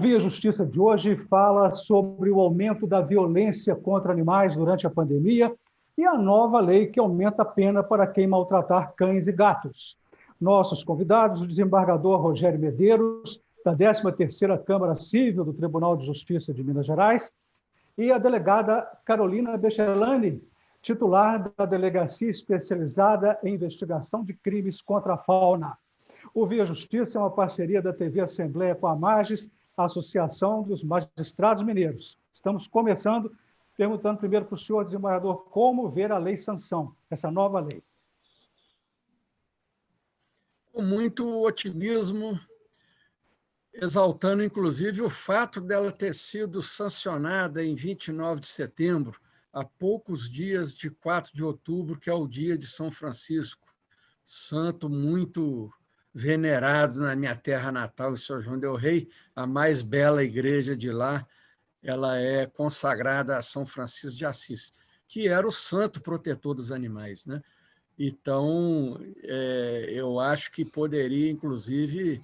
Via Justiça de hoje fala sobre o aumento da violência contra animais durante a pandemia e a nova lei que aumenta a pena para quem maltratar cães e gatos. Nossos convidados, o desembargador Rogério Medeiros, da 13ª Câmara Civil do Tribunal de Justiça de Minas Gerais, e a delegada Carolina Bechelani, titular da Delegacia Especializada em Investigação de Crimes contra a Fauna. O Via Justiça é uma parceria da TV Assembleia com a Magis, a Associação dos Magistrados Mineiros. Estamos começando perguntando primeiro para o senhor desembargador como ver a lei sanção, essa nova lei. Com muito otimismo, exaltando inclusive o fato dela ter sido sancionada em 29 de setembro, a poucos dias de 4 de outubro, que é o dia de São Francisco, santo muito venerado na minha terra natal, em São João del Rei, a mais bela igreja de lá, ela é consagrada a São Francisco de Assis, que era o santo protetor dos animais, né? Então, eu acho que poderia, inclusive,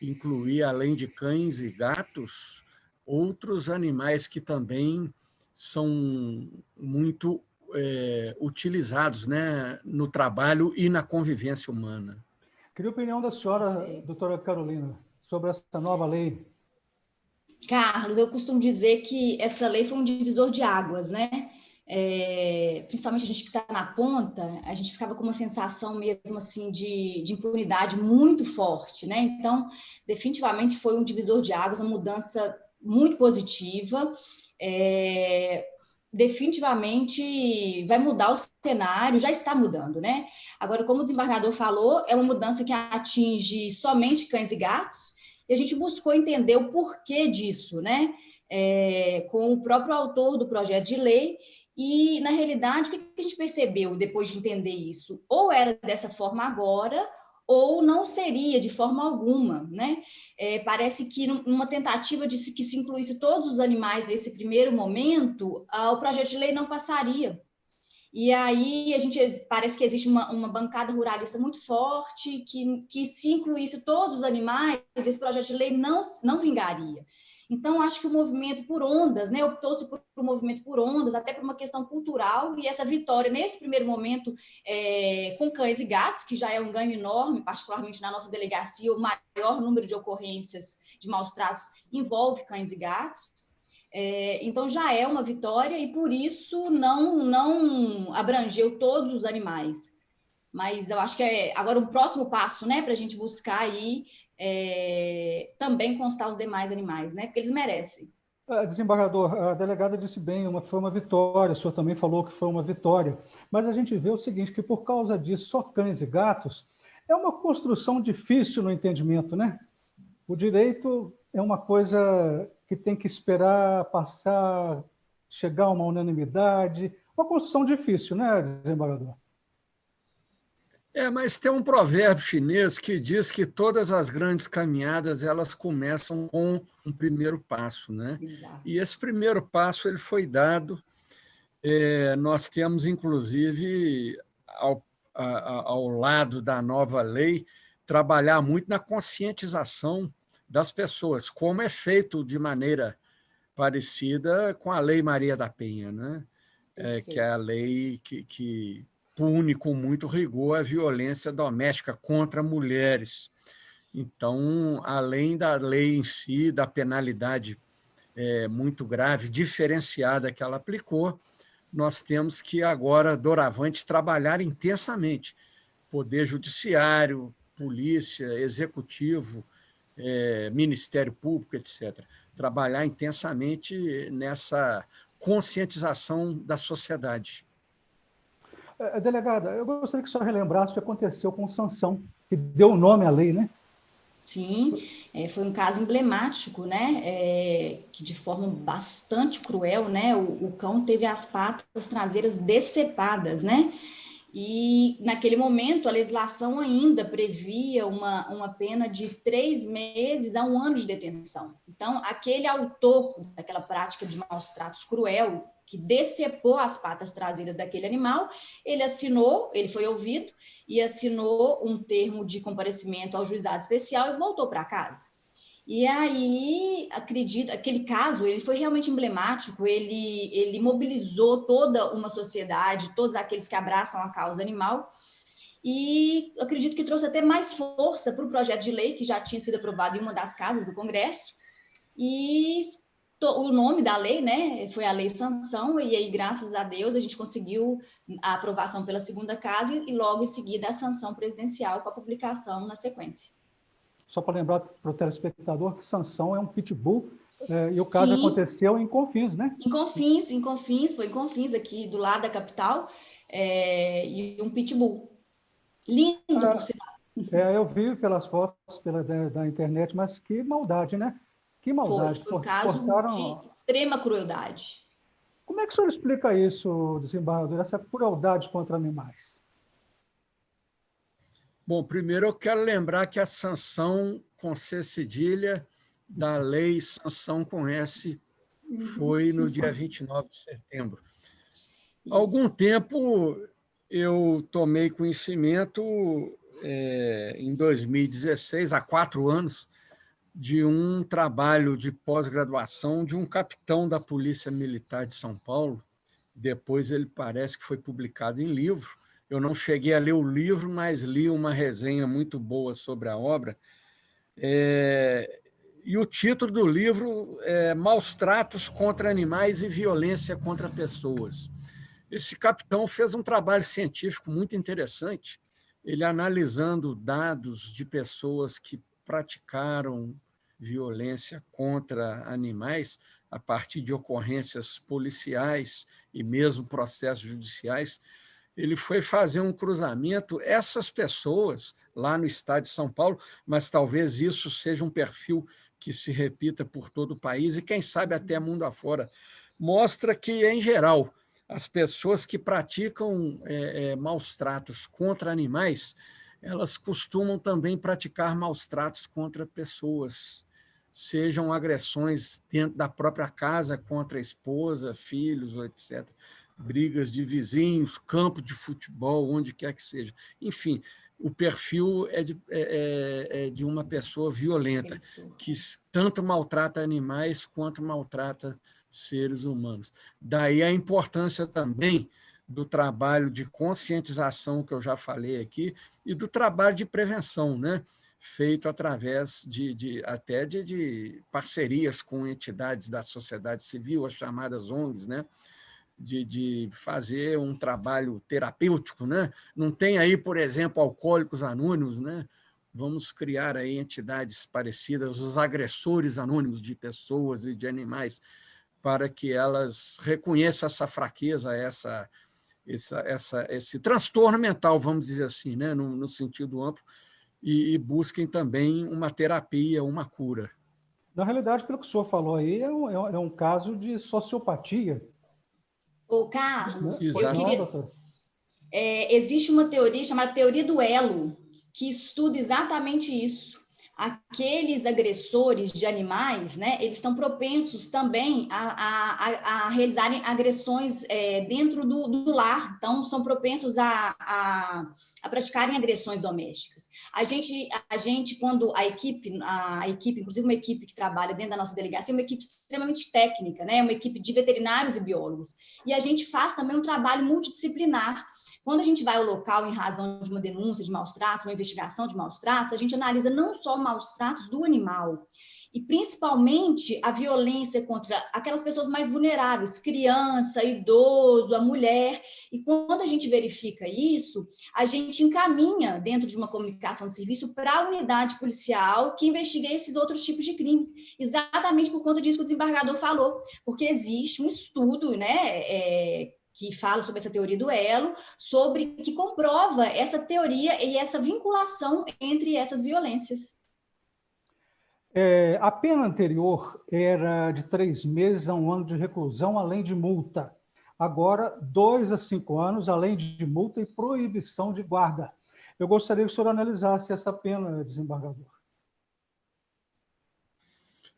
incluir, além de cães e gatos, outros animais que também são muito utilizados, né, no trabalho e na convivência humana. Queria a opinião da senhora, doutora Carolina, sobre essa nova lei. Carlos, eu costumo dizer que essa lei foi um divisor de águas, né? Principalmente a gente que está na ponta, a gente ficava com uma sensação mesmo assim de impunidade muito forte, né? Então, definitivamente foi um divisor de águas, uma mudança muito positiva. Definitivamente vai mudar o cenário, já está mudando, né? Agora, como o desembargador falou, é uma mudança que atinge somente cães e gatos, e a gente buscou entender o porquê disso, né? Com o próprio autor do projeto de lei, e, na realidade, o que a gente percebeu depois de entender isso? Ou era dessa forma agora, ou não seria de forma alguma, né? Parece que numa tentativa de que se incluísse todos os animais desse primeiro momento, o projeto de lei não passaria. E aí parece que existe uma bancada ruralista muito forte, que se incluísse todos os animais, esse projeto de lei não vingaria. Então, acho que o movimento por ondas, né, optou-se por um movimento por ondas, até por uma questão cultural, e essa vitória, nesse primeiro momento, com cães e gatos, que já é um ganho enorme, particularmente na nossa delegacia, o maior número de ocorrências de maus-tratos envolve cães e gatos. Então, já é uma vitória, e por isso não abrangeu todos os animais. Mas eu acho que agora um próximo passo, né, para a gente buscar aí também constar os demais animais, né, porque eles merecem. Desembargador, a delegada disse bem, foi uma vitória, o senhor também falou que foi uma vitória, mas a gente vê o seguinte, que por causa disso, só cães e gatos é uma construção difícil no entendimento, né? O direito é uma coisa que tem que esperar passar, chegar a uma unanimidade, uma construção difícil, né, desembargador? Mas tem um provérbio chinês que diz que todas as grandes caminhadas elas começam com um primeiro passo, né? Exato. E esse primeiro passo ele foi dado. Nós temos, inclusive, ao lado da nova lei, trabalhar muito na conscientização das pessoas, como é feito de maneira parecida com a Lei Maria da Penha, né? Que é a lei que pune com muito rigor a violência doméstica contra mulheres. Então, além da lei em si, da penalidade muito grave, diferenciada que ela aplicou, nós temos que agora, doravante, trabalhar intensamente. Poder Judiciário, Polícia, Executivo, Ministério Público, etc. Trabalhar intensamente nessa conscientização da sociedade. Delegada, eu gostaria que o senhor relembrasse o que aconteceu com Sansão, que deu nome à lei, né? Sim, foi um caso emblemático, né? Que de forma bastante cruel, né? O cão teve as patas traseiras decepadas, né? E naquele momento a legislação ainda previa uma pena de 3 meses a 1 ano de detenção. Então, aquele autor daquela prática de maus tratos cruel, que decepou as patas traseiras daquele animal, ele foi ouvido e assinou um termo de comparecimento ao juizado especial e voltou para casa. E aí, acredito, aquele caso, ele foi realmente emblemático, ele mobilizou toda uma sociedade, todos aqueles que abraçam a causa animal, e acredito que trouxe até mais força para o projeto de lei que já tinha sido aprovado em uma das casas do Congresso, e o nome da lei, né, foi a Lei Sanção, e aí, graças a Deus, a gente conseguiu a aprovação pela segunda casa e logo em seguida a sanção presidencial com a publicação na sequência. Só para lembrar para o telespectador que Sansão é um pitbull, e o caso Sim. aconteceu em Confins, né? Em Confins, foi em Confins, aqui do lado da capital, e um pitbull. Lindo, por sinal. Eu vi pelas fotos da internet, mas que maldade, né? Que maldade. Foi um caso de extrema crueldade. Como é que o senhor explica isso, desembargador, essa crueldade contra animais? Bom, primeiro eu quero lembrar que a sanção com C cedilha da lei Sanção com S foi no dia 29 de setembro. Há algum tempo eu tomei conhecimento, em 2016, há 4 anos, de um trabalho de pós-graduação de um capitão da Polícia Militar de São Paulo. Depois ele parece que foi publicado em livro. Eu não cheguei a ler o livro, mas li uma resenha muito boa sobre a obra. E o título do livro é Maus Tratos contra Animais e Violência contra Pessoas. Esse capitão fez um trabalho científico muito interessante, ele analisando dados de pessoas que praticaram violência contra animais a partir de ocorrências policiais e mesmo processos judiciais. Ele foi fazer um cruzamento. Essas pessoas, lá no estado de São Paulo, mas talvez isso seja um perfil que se repita por todo o país e, quem sabe, até mundo afora, mostra que, em geral, as pessoas que praticam maus tratos contra animais, elas costumam também praticar maus tratos contra pessoas, sejam agressões dentro da própria casa contra a esposa, filhos, etc., brigas de vizinhos, campo de futebol, onde quer que seja. Enfim, o perfil é de uma pessoa violenta, que tanto maltrata animais quanto maltrata seres humanos. Daí a importância também do trabalho de conscientização, que eu já falei aqui, e do trabalho de prevenção, né? Feito através até de parcerias com entidades da sociedade civil, as chamadas ONGs, né? De fazer um trabalho terapêutico, né? Não tem aí, por exemplo, Alcoólicos Anônimos, né? Vamos criar aí entidades parecidas, os agressores anônimos de pessoas e de animais, para que elas reconheçam essa fraqueza, esse transtorno mental, vamos dizer assim, né? No sentido amplo, e busquem também uma terapia, uma cura. Na realidade, pelo que o senhor falou aí, é um caso de sociopatia. Ô, Carlos, Exato. Existe uma teoria chamada teoria do elo, que estuda exatamente isso. Aqueles agressores de animais, né, eles estão propensos também a realizarem agressões dentro do lar, então são propensos a praticarem agressões domésticas. A gente, quando a equipe, inclusive uma equipe que trabalha dentro da nossa delegacia, é uma equipe extremamente técnica, né, uma equipe de veterinários e biólogos, e a gente faz também um trabalho multidisciplinar. Quando a gente vai ao local em razão de uma denúncia de maus tratos, uma investigação de maus tratos, a gente analisa não só maus tratos do animal, e principalmente a violência contra aquelas pessoas mais vulneráveis, criança, idoso, a mulher. E quando a gente verifica isso, a gente encaminha dentro de uma comunicação de serviço para a unidade policial que investiga esses outros tipos de crime. Exatamente por conta disso que o desembargador falou, porque existe um estudo, né, que fala sobre essa teoria do elo, que comprova essa teoria e essa vinculação entre essas violências. A pena anterior era de 3 meses a 1 ano de reclusão, além de multa. Agora, 2 a 5 anos, além de multa e proibição de guarda. Eu gostaria que o senhor analisasse essa pena, desembargador.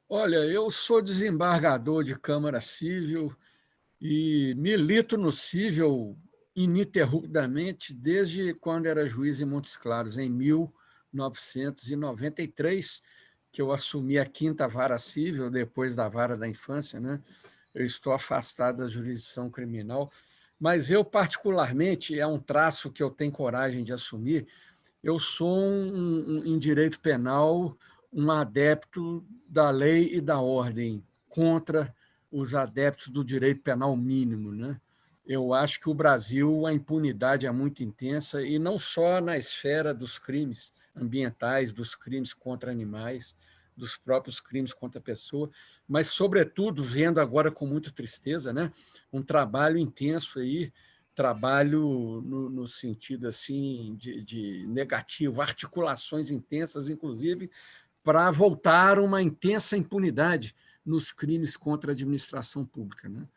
Olha, eu sou desembargador de Câmara Civil e milito no cível ininterruptamente desde quando era juiz em Montes Claros, em 1993, que eu assumi a 5ª vara civil, depois da vara da infância, né? Eu estou afastado da jurisdição criminal, mas eu, particularmente, é um traço que eu tenho coragem de assumir, eu sou, em direito penal, um adepto da lei e da ordem, contra os adeptos do direito penal mínimo, né? Eu acho que o Brasil, a impunidade é muito intensa, e não só na esfera dos crimes ambientais, dos crimes contra animais, dos próprios crimes contra a pessoa, mas, sobretudo, vendo agora com muita tristeza, né, um trabalho intenso aí, trabalho no sentido assim de negativo, articulações intensas, inclusive, para voltar uma intensa impunidade nos crimes contra a administração pública, né?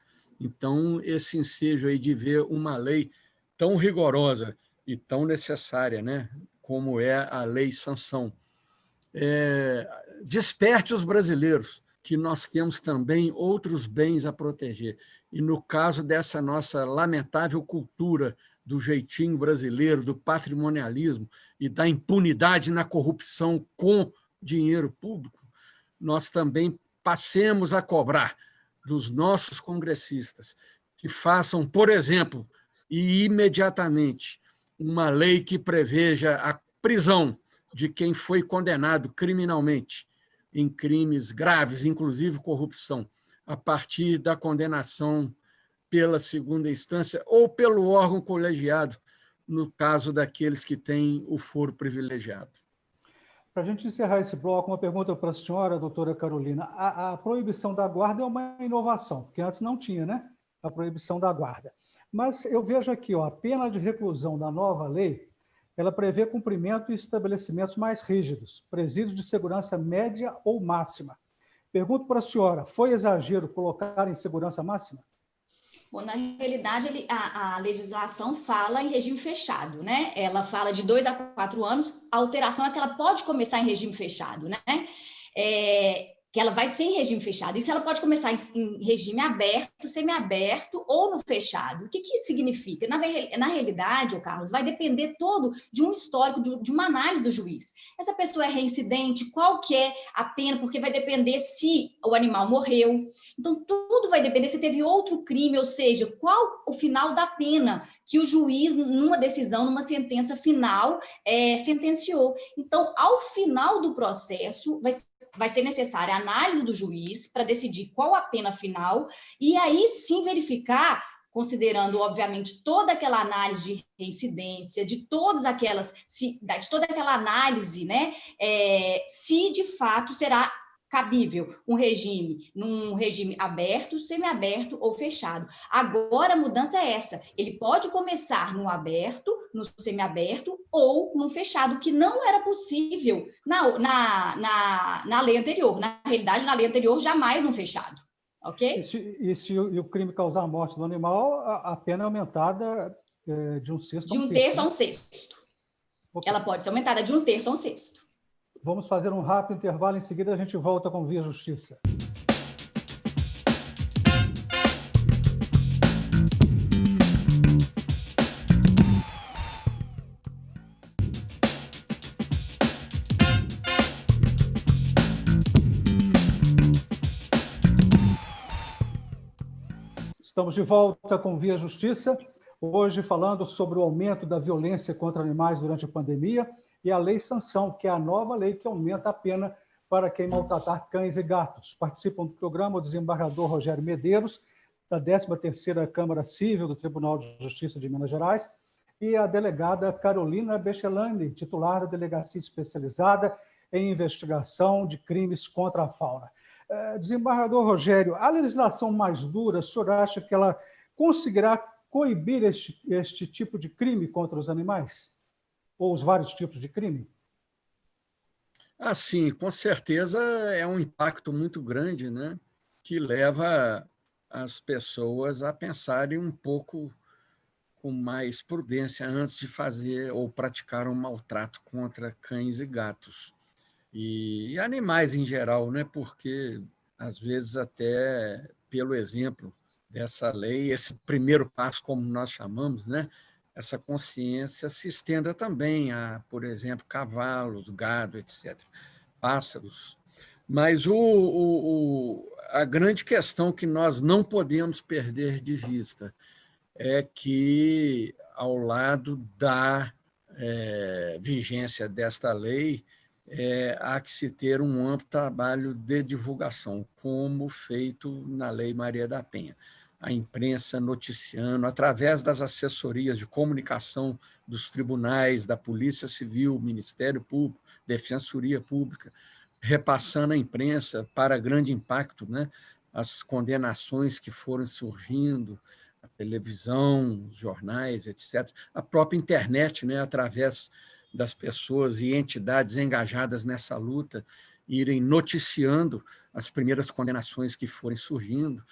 Então, esse ensejo aí de ver uma lei tão rigorosa e tão necessária, né, como é a Lei Sanção, desperte os brasileiros, que nós temos também outros bens a proteger. E, no caso dessa nossa lamentável cultura do jeitinho brasileiro, do patrimonialismo e da impunidade na corrupção com dinheiro público, nós também passemos a cobrar dos nossos congressistas que façam, por exemplo, e imediatamente, uma lei que preveja a prisão de quem foi condenado criminalmente em crimes graves, inclusive corrupção, a partir da condenação pela 2ª instância ou pelo órgão colegiado, no caso daqueles que têm o foro privilegiado. Para a gente encerrar esse bloco, uma pergunta para a senhora, doutora Carolina. A proibição da guarda é uma inovação, porque antes não tinha, né? A proibição da guarda. Mas eu vejo aqui, ó, a pena de reclusão da nova lei, ela prevê cumprimento em estabelecimentos mais rígidos, presídios de segurança média ou máxima. Pergunto para a senhora, foi exagero colocar em segurança máxima? Bom, na realidade, a legislação fala em regime fechado, né? Ela fala de 2 a 4 anos, a alteração é que ela pode começar em regime fechado, né? Que ela vai ser em regime fechado. Isso ela pode começar em regime aberto, semiaberto ou no fechado. O que isso significa? Na realidade, Carlos, vai depender todo de um histórico, de uma análise do juiz. Essa pessoa é reincidente, qual que é a pena, porque vai depender se o animal morreu. Então, tudo vai depender se teve outro crime, ou seja, qual o final da pena que o juiz, numa decisão, numa sentença final, sentenciou. Então, ao final do processo, vai ser necessária a análise do juiz para decidir qual a pena final e aí sim verificar, considerando, obviamente, toda aquela análise de reincidência, de toda aquela análise, né, se de fato será cabível um regime, num regime aberto, semiaberto ou fechado. Agora, a mudança é essa. Ele pode começar no aberto, no semiaberto ou no fechado, que não era possível na lei anterior. Na realidade, na lei anterior, jamais no fechado. Ok? E se o crime causar a morte do animal, a pena é aumentada de 1/6 de 1/3 a 1/6. Okay. Ela pode ser aumentada de 1/3 a 1/6. Vamos fazer um rápido intervalo, em seguida a gente volta com Via Justiça. Estamos de volta com Via Justiça, hoje falando sobre o aumento da violência contra animais durante a pandemia e a Lei Sanção, que é a nova lei que aumenta a pena para quem maltratar cães e gatos. Participam do programa o desembargador Rogério Medeiros, da 13ª Câmara Civil do Tribunal de Justiça de Minas Gerais, e a delegada Carolina Bechelani, titular da Delegacia Especializada em Investigação de Crimes contra a Fauna. Desembargador Rogério, a legislação mais dura, o senhor acha que ela conseguirá coibir este tipo de crime contra os animais? Ou os vários tipos de crime? Sim, com certeza é um impacto muito grande, né, que leva as pessoas a pensarem um pouco com mais prudência antes de fazer ou praticar um maltrato contra cães e gatos. E animais em geral, né, porque, às vezes, até pelo exemplo dessa lei, esse primeiro passo, como nós chamamos, né, essa consciência se estenda também a, por exemplo, cavalos, gado, etc., pássaros. Mas a grande questão que nós não podemos perder de vista é que, ao lado da vigência desta lei, há que se ter um amplo trabalho de divulgação, como feito na Lei Maria da Penha. A imprensa noticiando, através das assessorias de comunicação dos tribunais, da Polícia Civil, Ministério Público, Defensoria Pública, repassando à imprensa para grande impacto, né, as condenações que foram surgindo, a televisão, os jornais, etc. A própria internet, né, através das pessoas e entidades engajadas nessa luta, irem noticiando as primeiras condenações que forem surgindo,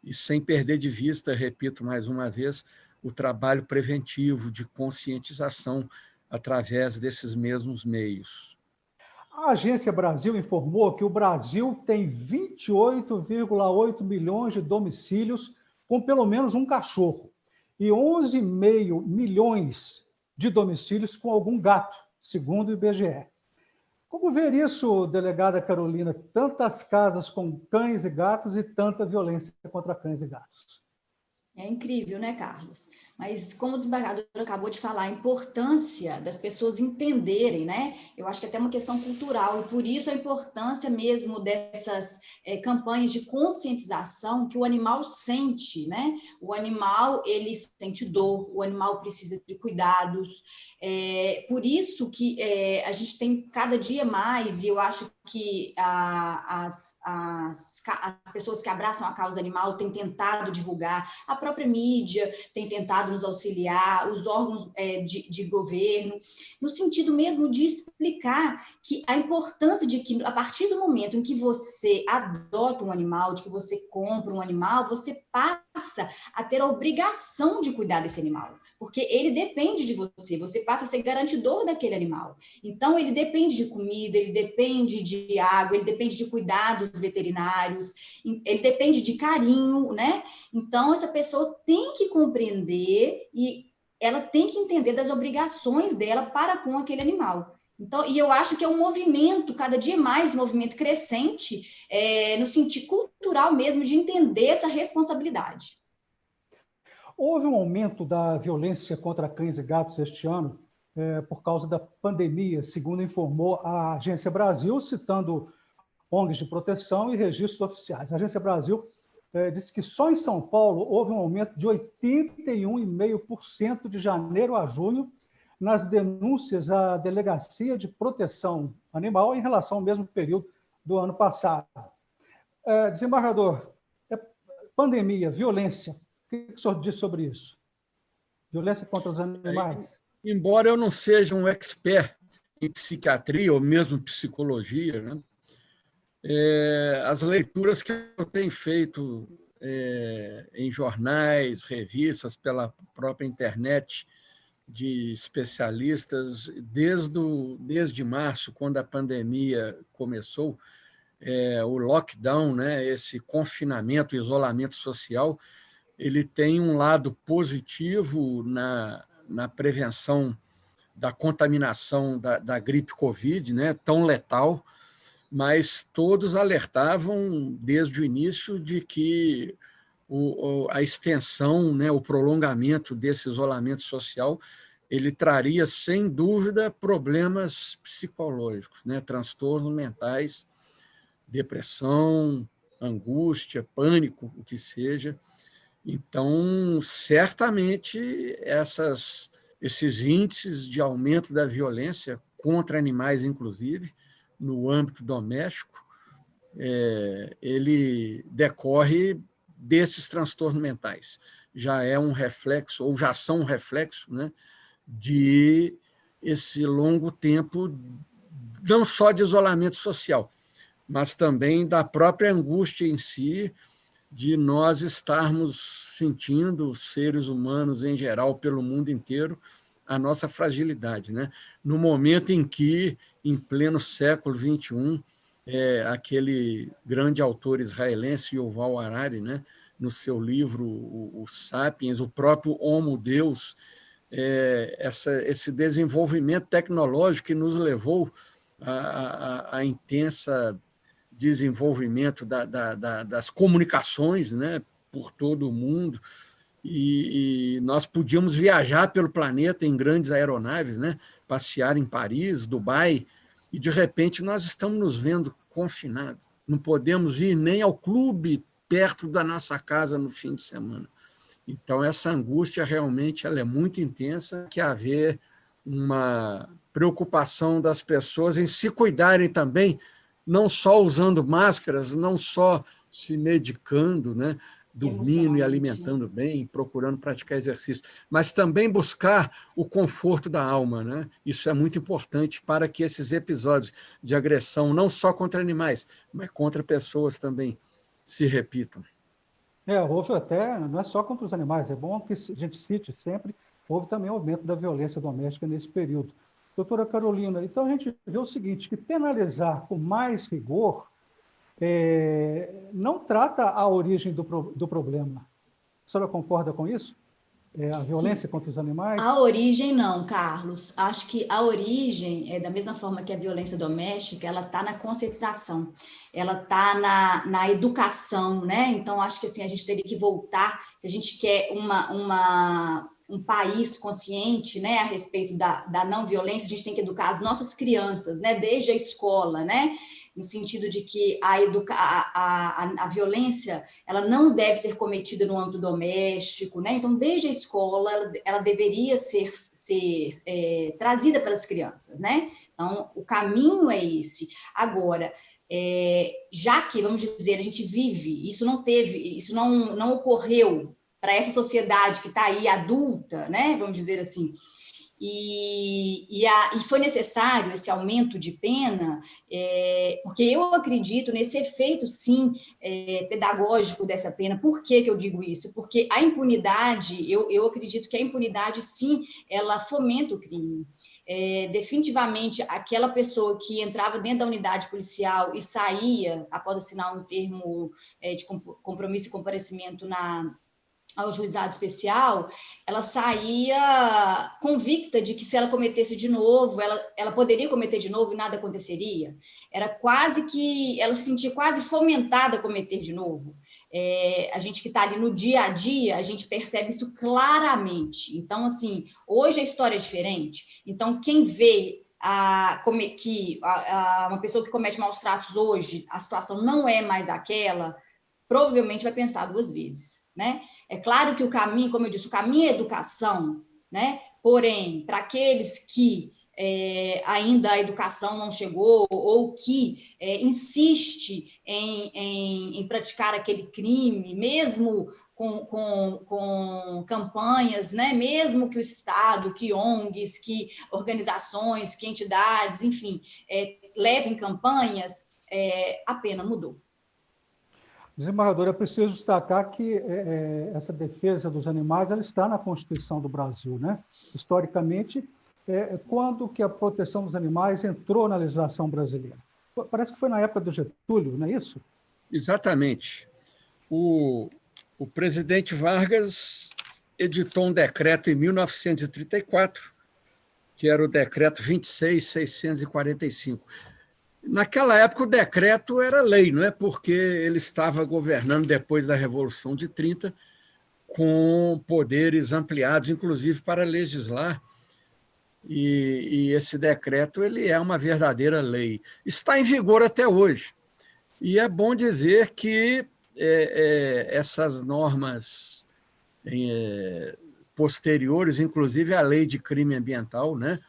e sem perder de vista, repito mais uma vez, o trabalho preventivo de conscientização através desses mesmos meios. A Agência Brasil informou que o Brasil tem 28,8 milhões de domicílios com pelo menos um cachorro e 11,5 milhões de domicílios com algum gato, segundo o IBGE. Como ver isso, delegada Carolina? Tantas casas com cães e gatos e tanta violência contra cães e gatos. É incrível, né, Carlos? Mas como o desembargador acabou de falar, a importância das pessoas entenderem, né? Eu acho que é até uma questão cultural, e por isso a importância mesmo dessas campanhas de conscientização que o animal sente, né? O animal, ele sente dor, o animal precisa de cuidados. Por isso que a gente tem cada dia mais, e eu acho que as pessoas que abraçam a causa animal têm tentado divulgar, a própria mídia tem tentado nos auxiliar, os órgãos de governo, no sentido mesmo de explicar que a importância de que, a partir do momento em que você adota um animal, de que você compra um animal, você passa a ter a obrigação de cuidar desse animal, porque ele depende de você, você passa a ser garantidor daquele animal. Então, ele depende de comida, ele depende de água, ele depende de cuidados veterinários, ele depende de carinho, né? Então, essa pessoa tem que compreender e ela tem que entender das obrigações dela para com aquele animal. Então, e eu acho que é um movimento, cada dia mais, um movimento crescente, no sentido cultural mesmo, de entender essa responsabilidade. Houve um aumento da violência contra cães e gatos este ano, por causa da pandemia, segundo informou a Agência Brasil, citando ONGs de proteção e registros oficiais. A Agência Brasil disse que só em São Paulo houve um aumento de 81,5% de janeiro a junho nas denúncias à Delegacia de Proteção Animal em relação ao mesmo período do ano passado. Desembargador, pandemia, violência, o que o senhor diz sobre isso? Violência contra os animais? Embora eu não seja um expert em psiquiatria ou mesmo psicologia, né? As leituras que eu tenho feito em jornais, revistas, pela própria internet, de especialistas, desde março, quando a pandemia começou, o lockdown, né, esse confinamento, isolamento social, ele tem um lado positivo na prevenção da contaminação da gripe Covid, né, tão letal, mas todos alertavam desde o início de que a extensão, né, o prolongamento desse isolamento social, ele traria, sem dúvida, problemas psicológicos, né, transtornos mentais, depressão, angústia, pânico, o que seja. Então, certamente, esses índices de aumento da violência contra animais, inclusive, no âmbito doméstico, ele decorre desses transtornos mentais. Já é um reflexo, ou já são um reflexo, né, de esse longo tempo, não só de isolamento social, mas também da própria angústia em si, de nós estarmos sentindo, seres humanos em geral, pelo mundo inteiro, a nossa fragilidade, né? No momento em que, em pleno século XXI, aquele grande autor israelense, Yuval Harari, né, no seu livro o Sapiens, o próprio Homo Deus, esse desenvolvimento tecnológico que nos levou à intensa desenvolvimento das comunicações, né, por todo o mundo, e nós podíamos viajar pelo planeta em grandes aeronaves, né, passear em Paris, Dubai, e, de repente, nós estamos nos vendo confinados. Não podemos ir nem ao clube perto da nossa casa no fim de semana. Então, essa angústia realmente ela é muito intensa, que haver uma preocupação das pessoas em se cuidarem também, não só usando máscaras, não só se medicando, né, dormindo e alimentando bem, procurando praticar exercício, mas também buscar o conforto da alma, né? Isso é muito importante para que esses episódios de agressão, não só contra animais, mas contra pessoas também, se repitam. Houve até, não é só contra os animais, é bom que a gente cite sempre, houve também um aumento da violência doméstica nesse período. Doutora Carolina, então a gente vê o seguinte, que penalizar com mais rigor não trata a origem do problema. A senhora concorda com isso? A violência contra os animais? A origem não, Carlos. Acho que a origem, da mesma forma que a violência doméstica, ela está na conscientização, ela está na educação, né? Então, acho que assim, a gente teria que voltar, se a gente quer um país consciente, né, a respeito da não violência, a gente tem que educar as nossas crianças, né, desde a escola, né? No sentido de que a violência ela não deve ser cometida no âmbito doméstico, né? Então, desde a escola, ela deveria ser trazida para as crianças, né? Então, o caminho é esse. Agora, já que, vamos dizer, a gente vive, isso não ocorreu para essa sociedade que está aí adulta, né? Vamos dizer assim, e foi necessário esse aumento de pena, porque eu acredito nesse efeito, sim, pedagógico dessa pena. Por que eu digo isso? Porque a impunidade, eu acredito que a impunidade, sim, ela fomenta o crime. Definitivamente, aquela pessoa que entrava dentro da unidade policial e saía, após assinar um termo de compromisso e comparecimento ao juizado especial, ela saía convicta de que se ela cometesse de novo, ela poderia cometer de novo e nada aconteceria. Era quase que, ela se sentia quase fomentada a cometer de novo. A gente que está ali no dia a dia, a gente percebe isso claramente. Então, assim, hoje a história é diferente. Então, quem vê uma pessoa que comete maus tratos hoje, a situação não é mais aquela, provavelmente vai pensar duas vezes, né? É claro que o caminho, como eu disse, o caminho é educação, né? Porém, para aqueles que ainda a educação não chegou ou que insiste em praticar aquele crime, mesmo com campanhas, né? Mesmo que o Estado, que ONGs, que organizações, que entidades, enfim, levem campanhas, a pena mudou. Desembargador, eu preciso destacar que essa defesa dos animais ela está na Constituição do Brasil, né? Historicamente, quando que a proteção dos animais entrou na legislação brasileira? Parece que foi na época do Getúlio, não é isso? Exatamente. O presidente Vargas editou um decreto em 1934, que era o decreto 26.645. Naquela época, o decreto era lei, não é? Porque ele estava governando depois da Revolução de 30, com poderes ampliados, inclusive para legislar. E esse decreto ele é uma verdadeira lei. Está em vigor até hoje. E é bom dizer que essas normas posteriores, inclusive a lei de crime ambiental, né?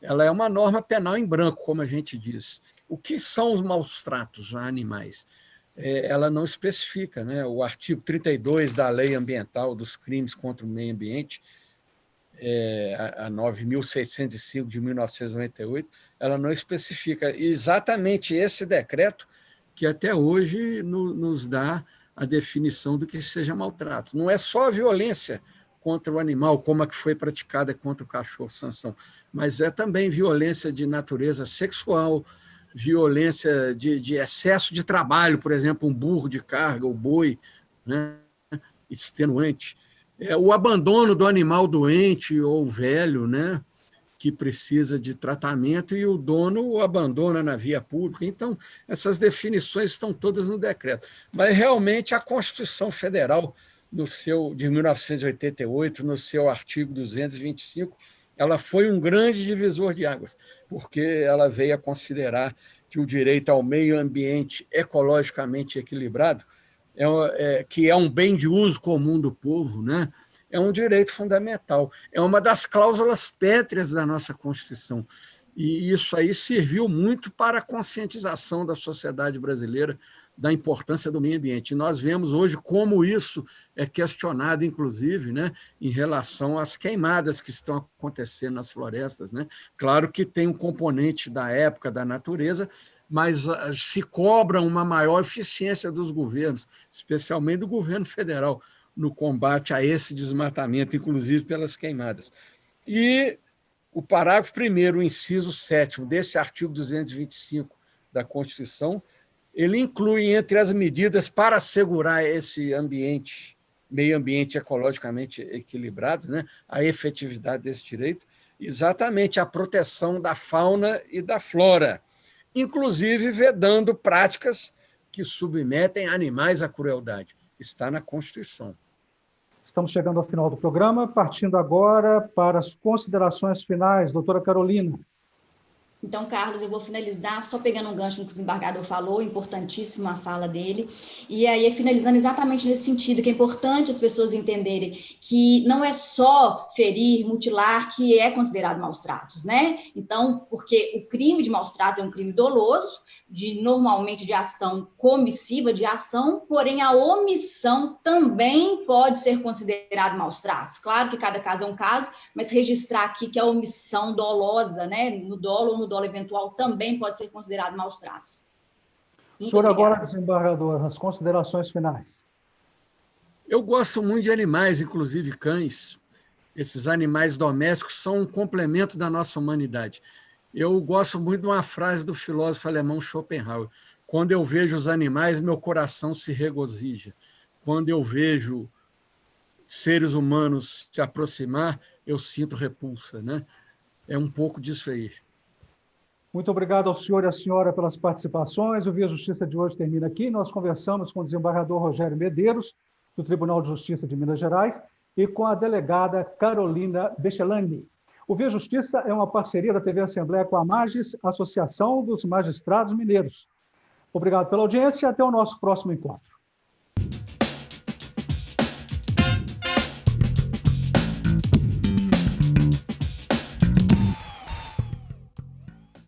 Ela é uma norma penal em branco, como a gente diz. O que são os maus-tratos a animais? Ela não especifica, né? O artigo 32 da Lei Ambiental dos Crimes contra o Meio Ambiente, a 9.605 de 1998, ela não especifica exatamente esse decreto que até hoje nos dá a definição do que seja maltrato. Não é só a violência contra o animal, como a que foi praticada contra o cachorro Sansão, mas é também violência de natureza sexual, violência de excesso de trabalho, por exemplo, um burro de carga, o boi, né, extenuante. O abandono do animal doente ou velho, né, que precisa de tratamento e o dono o abandona na via pública. Então, essas definições estão todas no decreto. Mas, realmente, a Constituição Federal, de 1988, no seu artigo 225, ela foi um grande divisor de águas, porque ela veio a considerar que o direito ao meio ambiente ecologicamente equilibrado, que é um bem de uso comum do povo, né? É um direito fundamental, é uma das cláusulas pétreas da nossa Constituição. E isso aí serviu muito para a conscientização da sociedade brasileira da importância do meio ambiente. E nós vemos hoje como isso é questionado, inclusive, né, em relação às queimadas que estão acontecendo nas florestas, né? Claro que tem um componente da época da natureza, mas se cobra uma maior eficiência dos governos, especialmente do governo federal, no combate a esse desmatamento, inclusive pelas queimadas. E o parágrafo 1º, o inciso 7º desse artigo 225 da Constituição, ele inclui entre as medidas para assegurar esse meio ambiente ecologicamente equilibrado, né, a efetividade desse direito, exatamente a proteção da fauna e da flora, inclusive vedando práticas que submetem animais à crueldade. Está na Constituição. Estamos chegando ao final do programa, partindo agora para as considerações finais. Doutora Carolina. Então, Carlos, eu vou finalizar só pegando um gancho no que o desembargador falou, importantíssima a fala dele, e aí finalizando exatamente nesse sentido, que é importante as pessoas entenderem que não é só ferir, mutilar, que é considerado maus-tratos, né? Então, porque o crime de maus-tratos é um crime doloso, normalmente de ação comissiva, de ação, porém a omissão também pode ser considerado maus-tratos. Claro que cada caso é um caso, mas registrar aqui que a omissão dolosa, né, no dolo ou no dolo eventual, também pode ser considerado maus-tratos. Senhor, agora, desembargador, as considerações finais. Eu gosto muito de animais, inclusive cães. Esses animais domésticos são um complemento da nossa humanidade. Eu gosto muito de uma frase do filósofo alemão Schopenhauer: quando eu vejo os animais, meu coração se regozija. Quando eu vejo seres humanos se aproximar, eu sinto repulsa, né? É um pouco disso aí. Muito obrigado ao senhor e à senhora pelas participações. O Via Justiça de hoje termina aqui. Nós conversamos com o desembargador Rogério Medeiros, do Tribunal de Justiça de Minas Gerais, e com a delegada Carolina Bechelani. O Via Justiça é uma parceria da TV Assembleia com a Magis, Associação dos Magistrados Mineiros. Obrigado pela audiência e até o nosso próximo encontro.